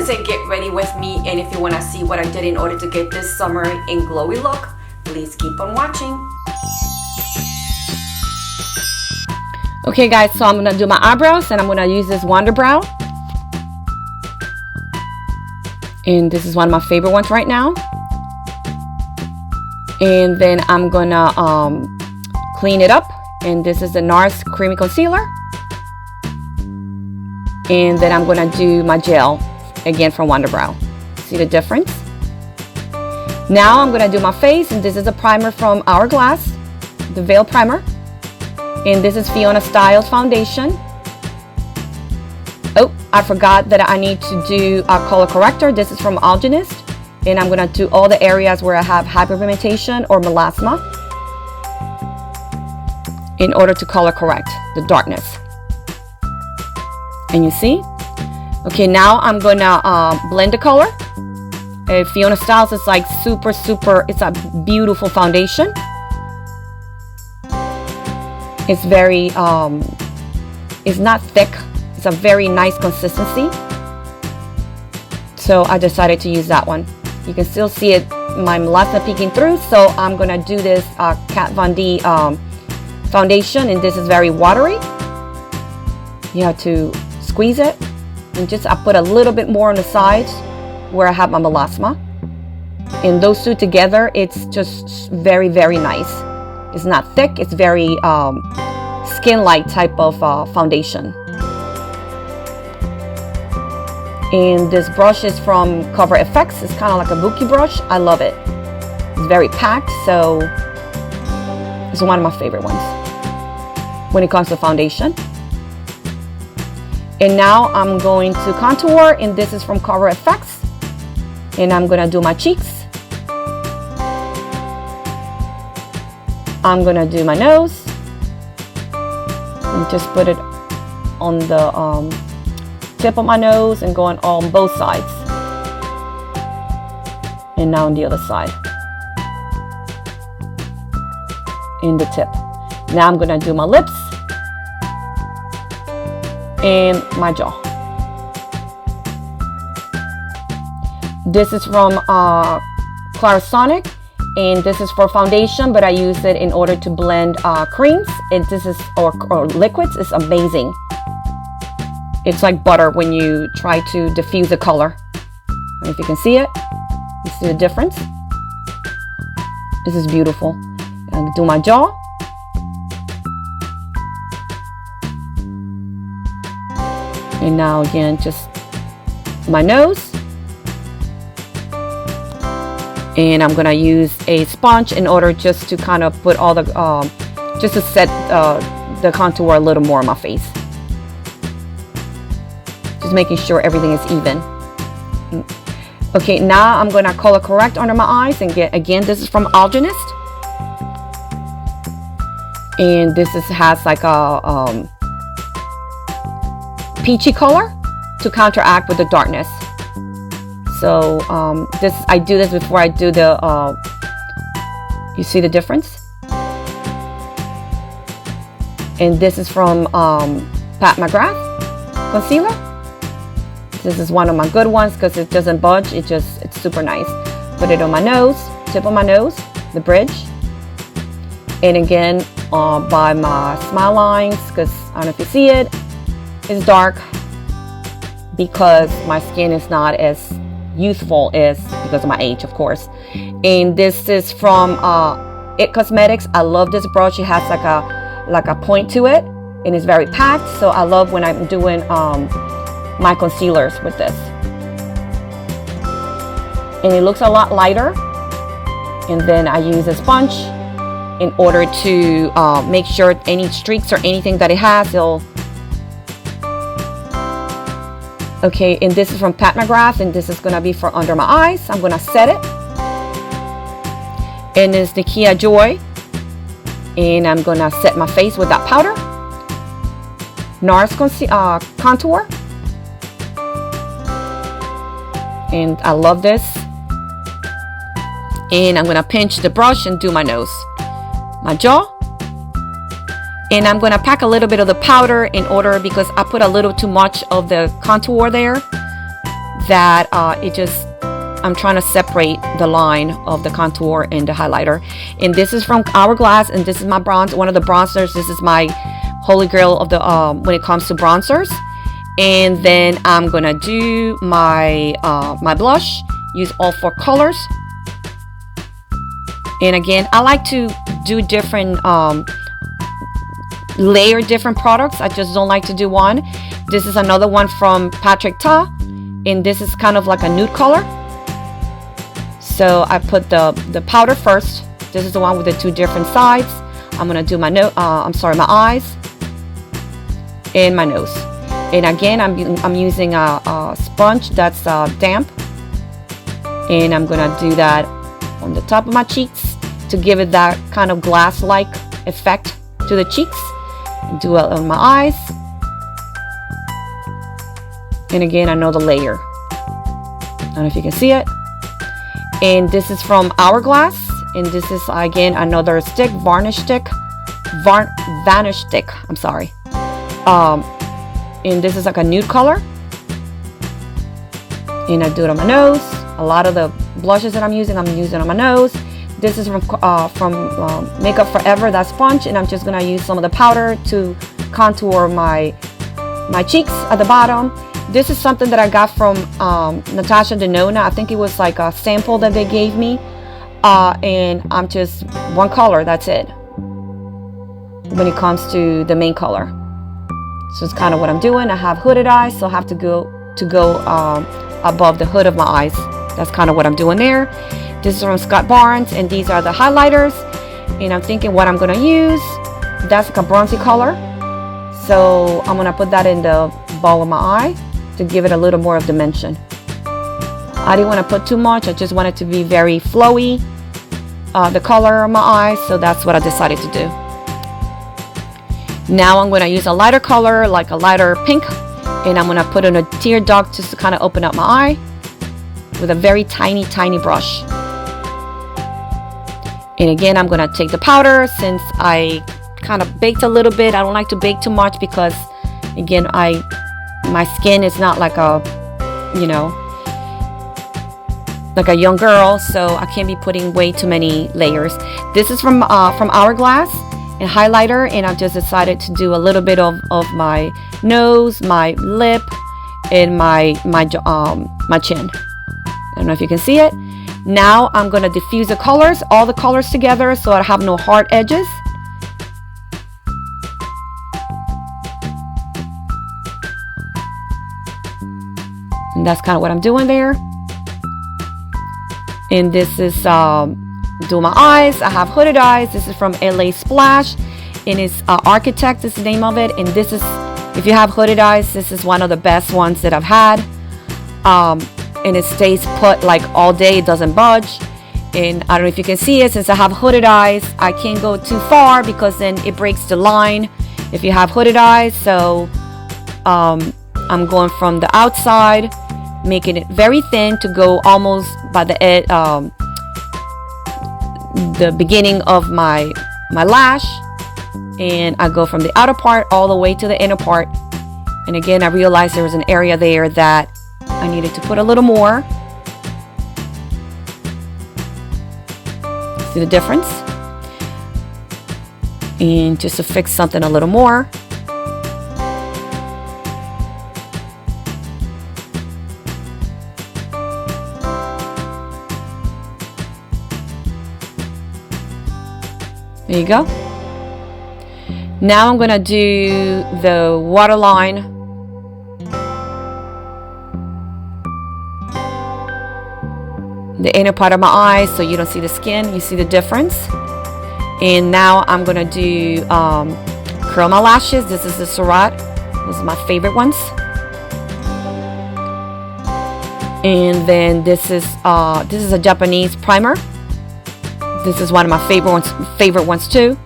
and get ready with me. And if you want to see what I did in order to get this summer in glowy look, please keep on watching. Okay guys, so I'm gonna do my eyebrows and I'm gonna use this Wonder Brow. And this is one of my favorite ones right now. And then I'm gonna clean it up. And this is the NARS Creamy Concealer. And then I'm gonna do my gel again from Wonder Brow. See the difference? Now I'm gonna do my face, and this is a primer from Hourglass, the Veil Primer. And this is Fiona Styles foundation. Oh, I forgot that I need to do a color corrector. This is from Algenist. And I'm gonna do all the areas where I have hyperpigmentation or melasma in order to color correct the darkness. And you see? Okay, now I'm gonna blend the color. Fiona Styles is like super, it's a beautiful foundation. It's very, it's not thick. It's a very nice consistency. So I decided to use that one. You can still see it, my melasma peeking through. So I'm gonna do this Kat Von D foundation, and this is very watery. You have to squeeze it, and just I put a little bit more on the sides where I have my melasma. And those two together, it's just very, very nice. It's not thick. It's very skin-like type of foundation. And this brush is from Cover FX. It's kind of like a bouquet brush. I love it. It's very packed, so it's one of my favorite ones when it comes to foundation. And now I'm going to contour, and this is from Cover FX. And I'm gonna do my cheeks. I'm gonna do my nose. And just put it on the tip of my nose and going on both sides. And now on the other side. In the tip. Now I'm gonna do my lips and my jaw. This is from Clarisonic, and this is for foundation, but I use it in order to blend creams. And this is or liquids. It's amazing. It's like butter when you try to diffuse a color. I don't know if you can see it. You see the difference? This is beautiful. I'll do my jaw. And now again, just my nose. And I'm gonna use a sponge in order just to kind of put all the, just to set the contour a little more on my face. Just making sure everything is even. Okay, now I'm gonna color correct under my eyes, and again, this is from Algenist. And this has like a peachy color to counteract with the darkness. So I do this before I do the, you see the difference? And this is from Pat McGrath concealer. This is one of my good ones because it doesn't budge. It's super nice. Put it on my nose, tip of my nose, the bridge. And again, by my smile lines, because I don't know if you see it, it's dark because my skin is not as youthful as because of my age, of course. And this is from It Cosmetics. I love this brush. It has like a point to it, and it's very packed. So I love when I'm doing my concealers with this. And it looks a lot lighter. And then I use a sponge in order to make sure any streaks or anything that it has, it'll. Okay, and this is from Pat McGrath, and this is gonna be for under my eyes. I'm gonna set it. And it's the Kia Joy. And I'm gonna set my face with that powder. NARS contour. And I love this. And I'm gonna pinch the brush and do my nose, my jaw. And I'm gonna pack a little bit of the powder in order because I put a little too much of the contour there. that I'm trying to separate the line of the contour and the highlighter. And this is from Hourglass, and this is my bronze, one of the bronzers. This is my holy grail of the when it comes to bronzers. And then I'm gonna do my my blush. Use all 4 colors. And again, I like to do different layer different products. I just don't like to do one. This is another one from Patrick Ta, and this is kind of like a nude color. So I put the powder first. This is the one with the 2 different sides. I'm gonna do my my eyes and my nose. And again, I'm using a sponge that's damp, and I'm gonna do that on the top of my cheeks to give it that kind of glass-like effect to the cheeks. Do it on my eyes, and again, another layer. I don't know if you can see it. And this is from Hourglass, and this is again another stick, varnish stick, vanish stick. I'm sorry. And this is like a nude color, and I do it on my nose. A lot of the blushes that I'm using on my nose. This is from Makeup Forever, that sponge, and I'm just gonna use some of the powder to contour my cheeks at the bottom. This is something that I got from Natasha Denona. I think it was like a sample that they gave me, and I'm just one color. That's it. When it comes to the main color, so it's kind of what I'm doing. I have hooded eyes, so I have to go above the hood of my eyes. That's kind of what I'm doing there. This is from Scott Barnes, and these are the highlighters. And I'm thinking what I'm gonna use. That's like a bronzy color, so I'm gonna put that in the ball of my eye to give it a little more of dimension. I didn't want to put too much. I just want it to be very flowy, the color of my eyes, so that's what I decided to do. Now I'm going to use a lighter color, like a lighter pink, and I'm going to put in a tear duct just to kind of open up my eye with a very tiny brush. And again, I'm going to take the powder. Since I kind of baked a little bit, I don't like to bake too much because, again, my skin is not like a, like a young girl, so I can't be putting way too many layers. This is from Hourglass and highlighter, and I've just decided to do a little bit of my nose, my lip, and my chin. I don't know if you can see it. Now I'm gonna diffuse the colors, all the colors together, so I have no hard edges. And that's kind of what I'm doing there. And this is do my eyes. I have hooded eyes. This is from LA Splash, and it's Architect is the name of it. And this is, if you have hooded eyes, this is one of the best ones that I've had. And it stays put like all day. It doesn't budge. And I don't know if you can see it, since I have hooded eyes, I can't go too far because then it breaks the line if you have hooded eyes. So I'm going from the outside, making it very thin to go almost by the edge, the beginning of my lash, and I go from the outer part all the way to the inner part. And again, I realized there was an area there that I needed to put a little more. See the difference? And just to fix something a little more. There you go. Now I'm gonna do the waterline. The inner part of my eye, so you don't see the skin, you see the difference. And now I'm gonna do curl my lashes. This is the Surat. Those are my favorite ones. And then this is a Japanese primer. This is one of my favorite ones too.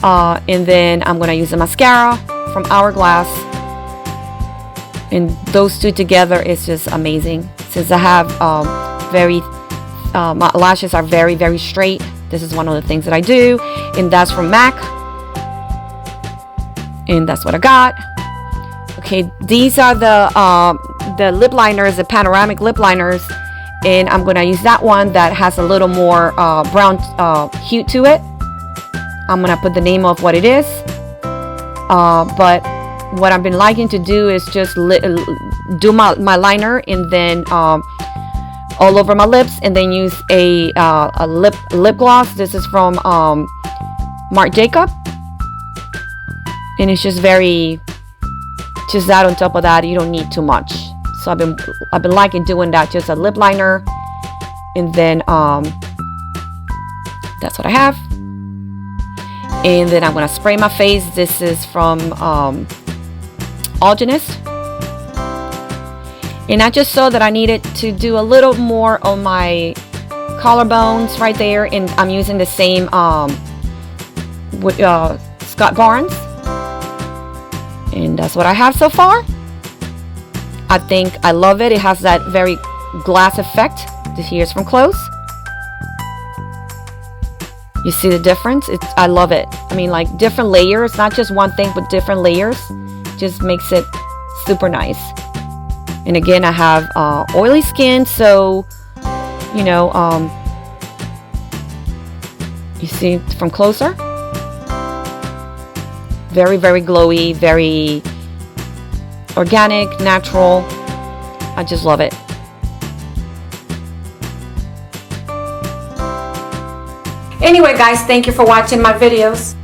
And then I'm gonna use the mascara from Hourglass. And those two together is just amazing. Since I have my lashes are very, very straight, this is one of the things that I do. And that's from MAC. And that's what I got. Okay, these are the the lip liners, the panoramic lip liners, and I'm gonna use that one that has a little more brown hue to it. I'm gonna put the name of what it is, but what I've been liking to do is just do my liner and then all over my lips, and then use a lip gloss. This is from Marc Jacob, and it's just just that. On top of that, you don't need too much. So I've been liking doing that, just a lip liner, and then that's what I have. And then I'm gonna spray my face. This is from Algenist, and I just saw that I needed to do a little more on my collarbones right there, and I'm using the same with Scott Barnes, and that's what I have so far. I think I love it. It has that very glass effect. Here's from close. You see the difference? I love it. I mean, like different layers, not just one thing, but different layers. Just makes it super nice. And again, I have oily skin, so you know, you see from closer. Very, very glowy, very organic, natural. I just love it. Anyway, guys, thank you for watching my videos.